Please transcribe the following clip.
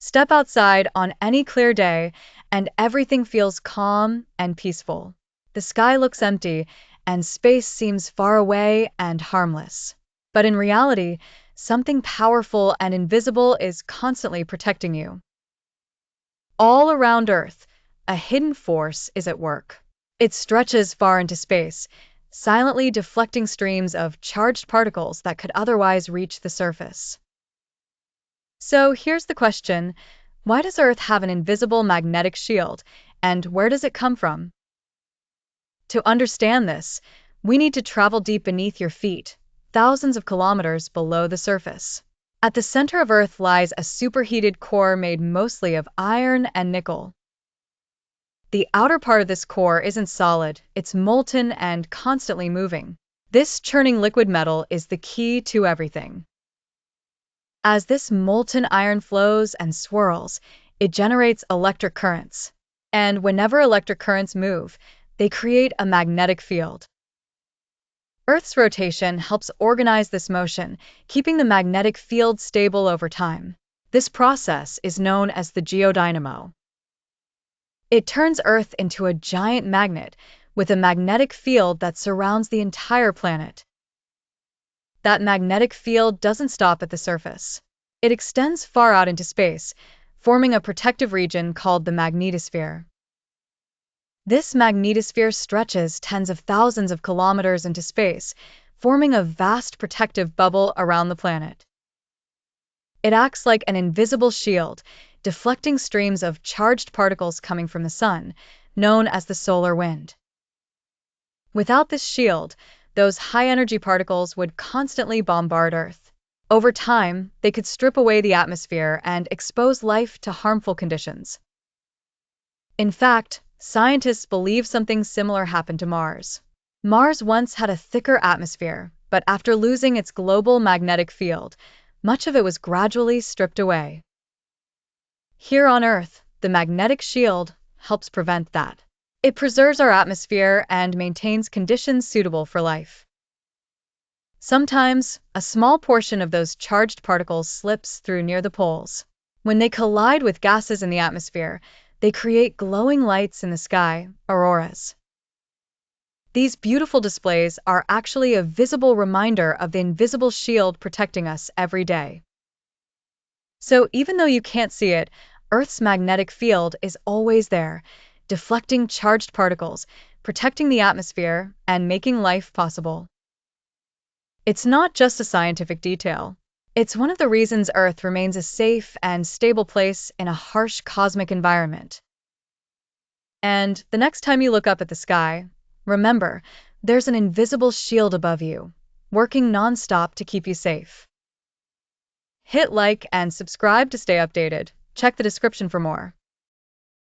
Step outside on any clear day, and everything feels calm and peaceful. The sky looks empty, and space seems far away and harmless. But in reality, something powerful and invisible is constantly protecting you. All around Earth, a hidden force is at work. It stretches far into space, silently deflecting streams of charged particles that could otherwise reach the surface. So here's the question: why does Earth have an invisible magnetic shield, and where does it come from? To understand this, we need to travel deep beneath your feet, thousands of kilometers below the surface. At the center of Earth lies a superheated core made mostly of iron and nickel. The outer part of this core isn't solid, it's molten and constantly moving. This churning liquid metal is the key to everything. As this molten iron flows and swirls, it generates electric currents. And whenever electric currents move, they create a magnetic field. Earth's rotation helps organize this motion, keeping the magnetic field stable over time. This process is known as the geodynamo. It turns Earth into a giant magnet with a magnetic field that surrounds the entire planet. That magnetic field doesn't stop at the surface. It extends far out into space, forming a protective region called the magnetosphere. This magnetosphere stretches tens of thousands of kilometers into space, forming a vast protective bubble around the planet. It acts like an invisible shield, deflecting streams of charged particles coming from the sun, known as the solar wind. Without this shield, those high-energy particles would constantly bombard Earth. Over time, they could strip away the atmosphere and expose life to harmful conditions. In fact, scientists believe something similar happened to Mars. Mars once had a thicker atmosphere, but after losing its global magnetic field, much of it was gradually stripped away. Here on Earth, the magnetic shield helps prevent that. It preserves our atmosphere and maintains conditions suitable for life. Sometimes, a small portion of those charged particles slips through near the poles. When they collide with gases in the atmosphere, they create glowing lights in the sky, auroras. These beautiful displays are actually a visible reminder of the invisible shield protecting us every day. So even though you can't see it, Earth's magnetic field is always there, deflecting charged particles, protecting the atmosphere, and making life possible. It's not just a scientific detail. It's one of the reasons Earth remains a safe and stable place in a harsh cosmic environment. And the next time you look up at the sky, remember, there's an invisible shield above you, working nonstop to keep you safe. Hit like and subscribe to stay updated. Check the description for more.